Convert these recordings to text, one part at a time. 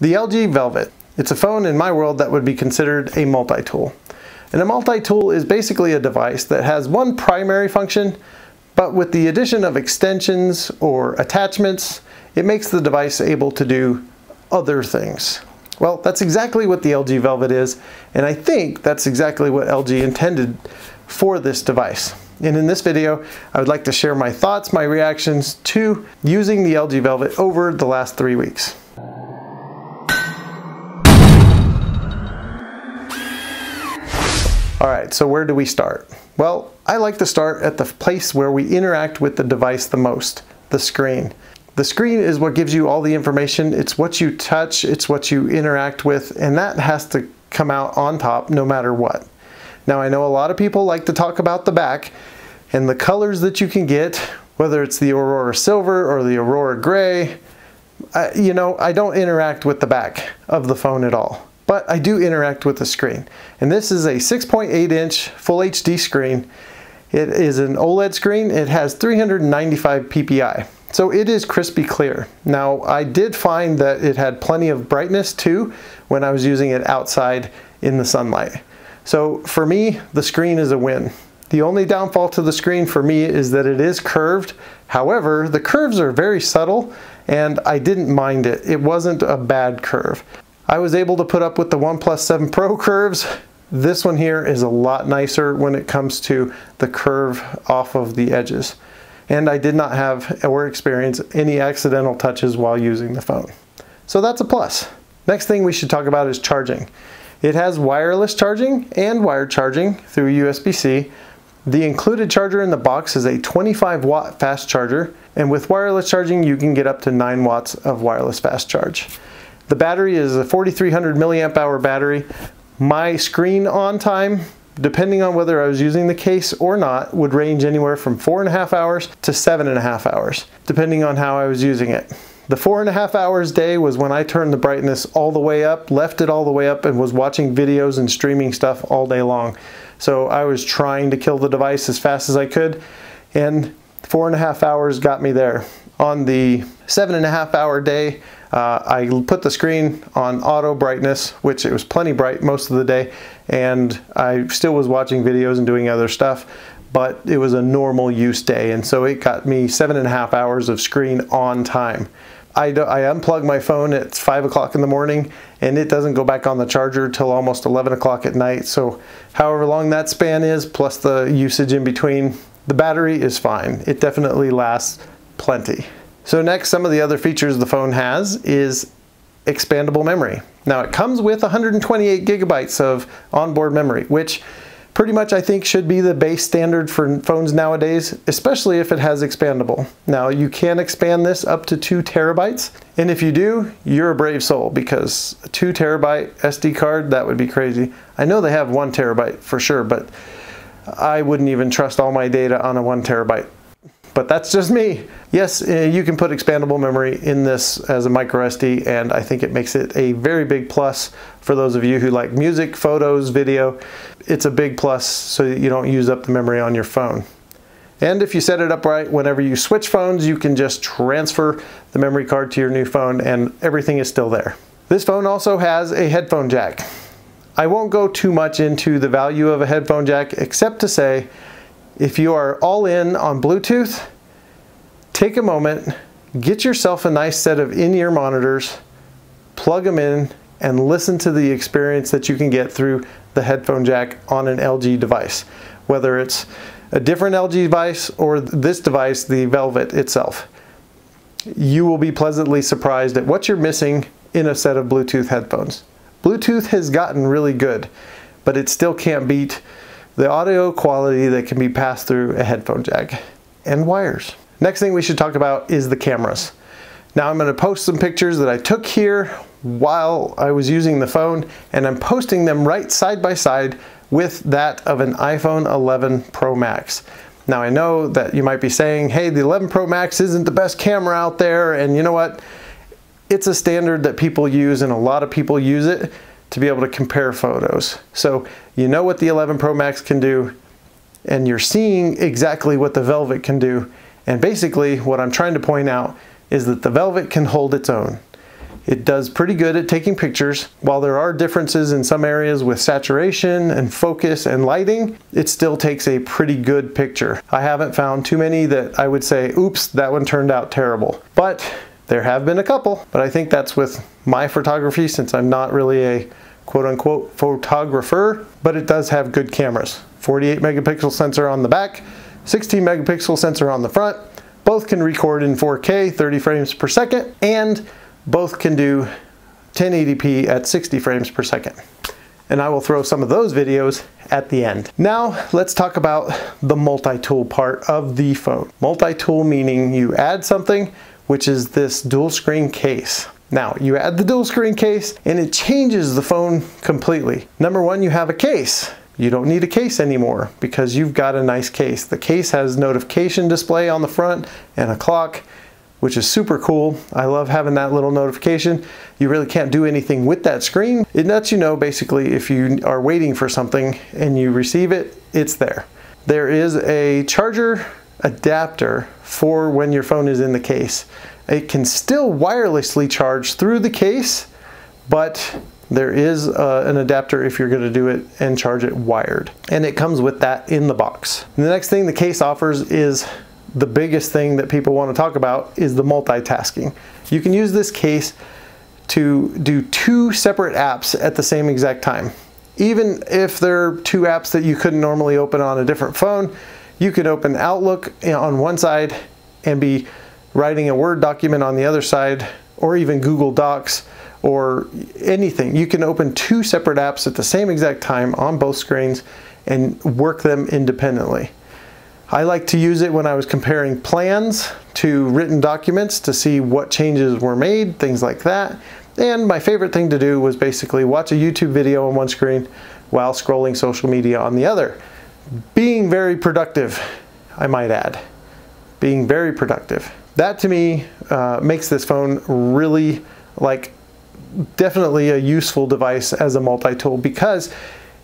The LG Velvet. It's a phone in my world that would be considered a multi-tool. And a multi-tool is basically a device that has one primary function, but with the addition of extensions or attachments, it makes the device able to do other things. Well, that's exactly what the LG Velvet is, and I think that's exactly what LG intended for this device. And in this video, I would like to share my thoughts, my reactions to using the LG Velvet over the last 3 weeks. Alright, so where do we start? Well, I like to start at the place where we interact with the device the most, the screen. The screen is what gives you all the information. It's what you touch, it's what you interact with, and that has to come out on top no matter what. Now, I know a lot of people like to talk about the back and the colors that you can get, whether it's the Aurora Silver or the Aurora Gray. You know, I don't interact with the back of the phone at all, but I do interact with the screen. And this is a 6.8-inch Full HD screen. It is an OLED screen. It has 395 ppi. So it is crispy clear. Now, I did find that it had plenty of brightness too when I was using it outside in the sunlight. So for me, the screen is a win. The only downfall to the screen for me is that it is curved. However, the curves are very subtle and I didn't mind it. It wasn't a bad curve. I was able to put up with the OnePlus 7 Pro curves. This one here is a lot nicer when it comes to the curve off of the edges. And I did not have or experience any accidental touches while using the phone. So that's a plus. Next thing we should talk about is charging. It has wireless charging and wired charging through USB-C. The included charger in the box is a 25-watt fast charger, and with wireless charging you can get up to 9 watts of wireless fast charge. The battery is a 4300 milliamp hour battery. My screen on time, depending on whether I was using the case or not, would range anywhere from 4.5 hours to 7.5 hours, depending on how I was using it. The 4.5 hours day was when I turned the brightness all the way up, left it all the way up, and was watching videos and streaming stuff all day long. So I was trying to kill the device as fast as I could, and 4.5 hours got me there. On the 7.5 hour day, I put the screen on auto brightness, which it was plenty bright most of the day, and I still was watching videos and doing other stuff, but it was a normal use day, and so it got me 7.5 hours of screen on time. I unplug my phone at 5 o'clock in the morning, and it doesn't go back on the charger till almost 11 o'clock at night, so however long that span is, plus the usage in between, the battery is fine. It definitely lasts plenty. So next, some of the other features the phone has is expandable memory. Now, it comes with 128 gigabytes of onboard memory, which pretty much I think should be the base standard for phones nowadays, especially if it has expandable. Now, you can expand this up to 2 terabytes, and if you do, you're a brave soul, because a 2 terabyte SD card, that would be crazy. I know they have 1 terabyte for sure, but I wouldn't even trust all my data on a 1 terabyte. But that's just me. Yes, you can put expandable memory in this as a micro SD, and I think it makes it a very big plus for those of you who like music, photos, video. It's a big plus so that you don't use up the memory on your phone. And if you set it up right, whenever you switch phones, you can just transfer the memory card to your new phone and everything is still there. This phone also has a headphone jack. I won't go too much into the value of a headphone jack, except to say, if you are all in on Bluetooth, take a moment, get yourself a nice set of in-ear monitors, plug them in, and listen to the experience that you can get through the headphone jack on an LG device. Whether it's a different LG device or this device, the Velvet itself. You will be pleasantly surprised at what you're missing in a set of Bluetooth headphones. Bluetooth has gotten really good, but it still can't beat the audio quality that can be passed through a headphone jack and wires. Next thing we should talk about is the cameras. Now, I'm going to post some pictures that I took here while I was using the phone, and I'm posting them right side by side with that of an iPhone 11 Pro Max. Now, I know that you might be saying, hey, the 11 Pro Max isn't the best camera out there, and you know what? It's a standard that people use, and a lot of people use it to be able to compare photos. So you know what the 11 Pro Max can do, and you're seeing exactly what the Velvet can do. And basically what I'm trying to point out is that the Velvet can hold its own. It does pretty good at taking pictures. While there are differences in some areas with saturation and focus and lighting, it still takes a pretty good picture. I haven't found too many that I would say, oops, that one turned out terrible. But there have been a couple, but I think that's with my photography since I'm not really a quote-unquote photographer, but it does have good cameras. 48 megapixel sensor on the back, 16 megapixel sensor on the front. Both can record in 4K, 30 frames per second, and both can do 1080p at 60 frames per second. And I will throw some of those videos at the end. Now let's talk about the multi-tool part of the phone. Multi-tool meaning you add something, which is this dual screen case. Now you add the dual screen case and it changes the phone completely. Number one, you have a case. You don't need a case anymore because you've got a nice case. The case has notification display on the front and a clock, which is super cool. I love having that little notification. You really can't do anything with that screen. It lets you know basically if you are waiting for something and you receive it, it's there. There is a charger adapter for when your phone is in the case. It can still wirelessly charge through the case, but there is an adapter if you're going to do it and charge it wired. And it comes with that in the box. And the next thing the case offers is the biggest thing that people want to talk about is the multitasking. You can use this case to do 2 separate apps at the same exact time. Even if there are 2 apps that you couldn't normally open on a different phone, you could open Outlook on one side and be writing a Word document on the other side, or even Google Docs or anything. You can open 2 separate apps at the same exact time on both screens and work them independently. I like to use it when I was comparing plans to written documents to see what changes were made, things like that. And my favorite thing to do was basically watch a YouTube video on one screen while scrolling social media on the other. Being very productive, I might add. Being very productive. That to me makes this phone really, like, definitely a useful device as a multi-tool because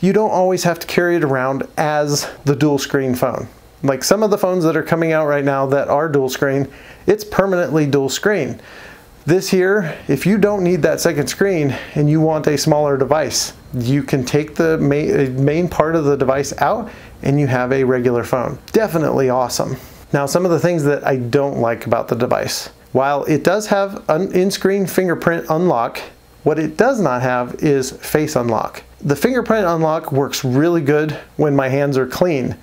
you don't always have to carry it around as the dual screen phone. Like some of the phones that are coming out right now that are dual screen, it's permanently dual screen. This here, if you don't need that second screen and you want a smaller device, you can take the main part of the device out and you have a regular phone. Definitely awesome. Now, some of the things that I don't like about the device. While it does have an in-screen fingerprint unlock, what it does not have is face unlock. The fingerprint unlock works really good when my hands are clean.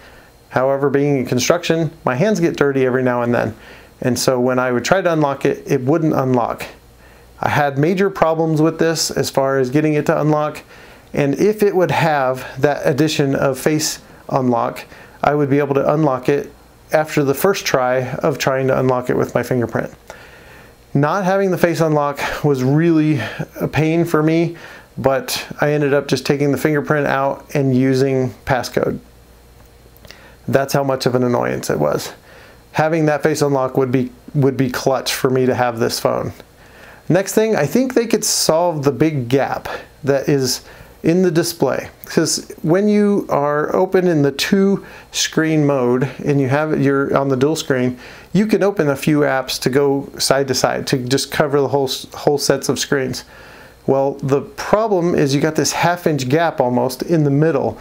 However, being in construction, my hands get dirty every now and then. And so when I would try to unlock it, it wouldn't unlock. I had major problems with this as far as getting it to unlock. And if it would have that addition of face unlock, I would be able to unlock it after the first try of trying to unlock it with my fingerprint. Not having the face unlock was really a pain for me, but I ended up just taking the fingerprint out and using passcode. That's how much of an annoyance it was. Having that face unlock would be clutch for me to have this phone. Next thing, I think they could solve the big gap that is in the display. Because when you are open in the 2 screen mode and you're on the dual screen, you can open a few apps to go side to side to just cover the whole sets of screens. Well, the problem is you got this half-inch gap almost in the middle.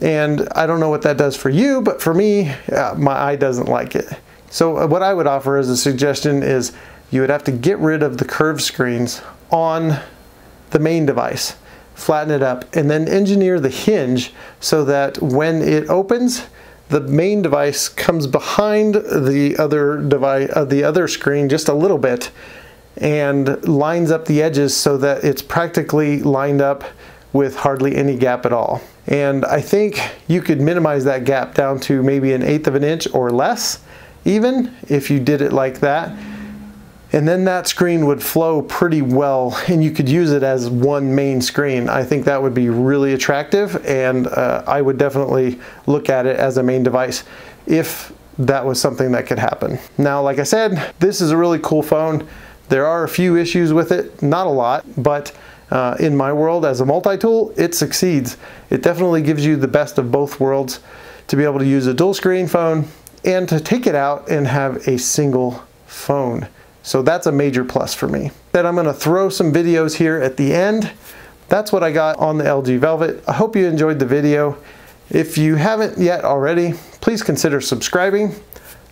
And I don't know what that does for you, but for me, my eye doesn't like it. So what I would offer as a suggestion is you would have to get rid of the curved screens on the main device, flatten it up, and then engineer the hinge so that when it opens, the main device comes behind the other screen just a little bit and lines up the edges so that it's practically lined up with hardly any gap at all. And I think you could minimize that gap down to maybe 1/8 of an inch or less, even if you did it like that. And then that screen would flow pretty well and you could use it as one main screen. I think that would be really attractive, and I would definitely look at it as a main device if that was something that could happen. Now, like I said, this is a really cool phone. There are a few issues with it, not a lot, but in my world as a multi-tool, it succeeds. It definitely gives you the best of both worlds to be able to use a dual screen phone and to take it out and have a single phone. So that's a major plus for me. Then I'm going to throw some videos here at the end. That's what I got on the LG Velvet. I hope you enjoyed the video. If you haven't yet already, please consider subscribing.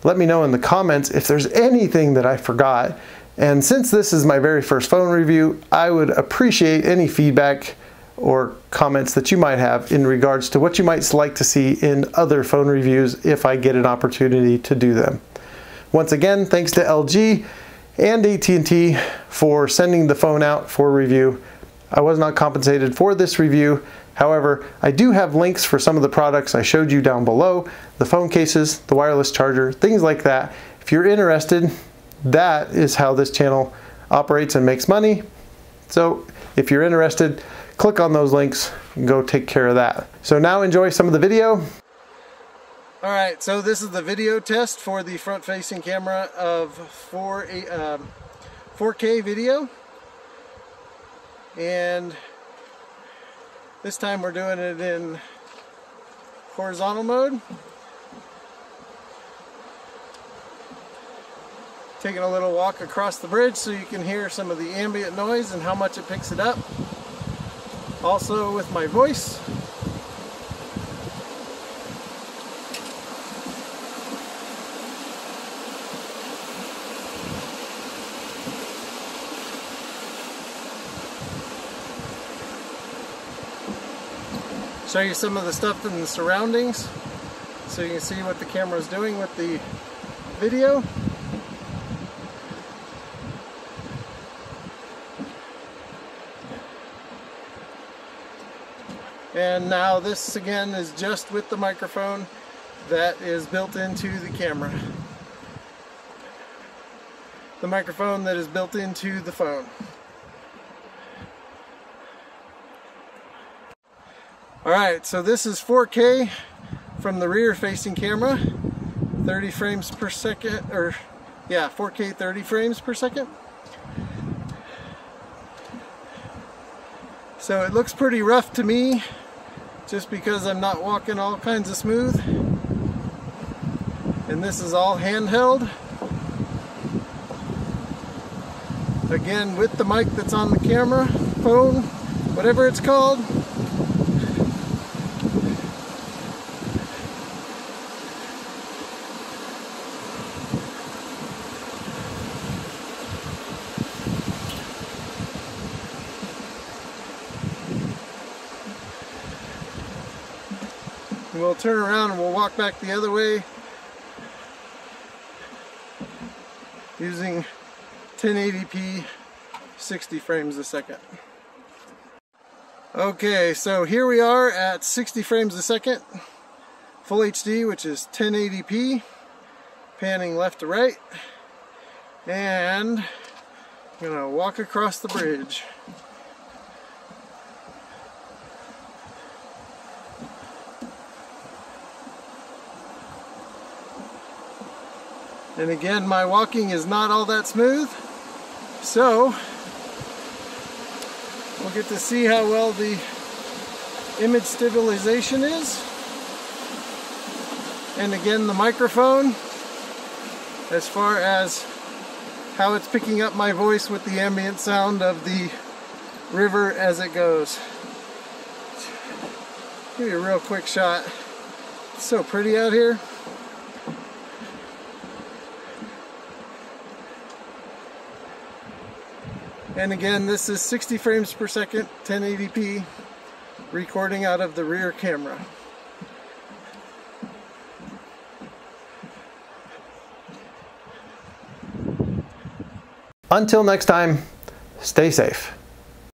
Let me know in the comments if there's anything that I forgot. And since this is my very first phone review, I would appreciate any feedback or comments that you might have in regards to what you might like to see in other phone reviews if I get an opportunity to do them. Once again, thanks to LG and AT&T for sending the phone out for review. I was not compensated for this review. However, I do have links for some of the products I showed you down below, the phone cases, the wireless charger, things like that. If you're interested, that is how this channel operates and makes money. So if you're interested, click on those links and go take care of that. So now enjoy some of the video. All right, so this is the video test for the front-facing camera of 4K video. And this time we're doing it in horizontal mode. Taking a little walk across the bridge so you can hear some of the ambient noise and how much it picks it up. Also with my voice. Show you some of the stuff in the surroundings so you can see what the camera is doing with the video. And now this again is just with the microphone that is built into the camera. The microphone that is built into the phone. Alright, so this is 4K from the rear facing camera, 30 frames per second, or yeah, 4K 30 frames per second. So it looks pretty rough to me, just because I'm not walking all kinds of smooth. And this is all handheld. Again, with the mic that's on the camera, phone, whatever it's called. And we'll turn around and we'll walk back the other way using 1080p 60 frames a second. Okay, so here we are at 60 frames a second, full HD, which is 1080p, panning left to right, and I'm gonna walk across the bridge. And again, my walking is not all that smooth, so we'll get to see how well the image stabilization is. And again, the microphone, as far as how it's picking up my voice with the ambient sound of the river as it goes. Give you a real quick shot. It's so pretty out here. And again, this is 60 frames per second, 1080p, recording out of the rear camera. Until next time, stay safe.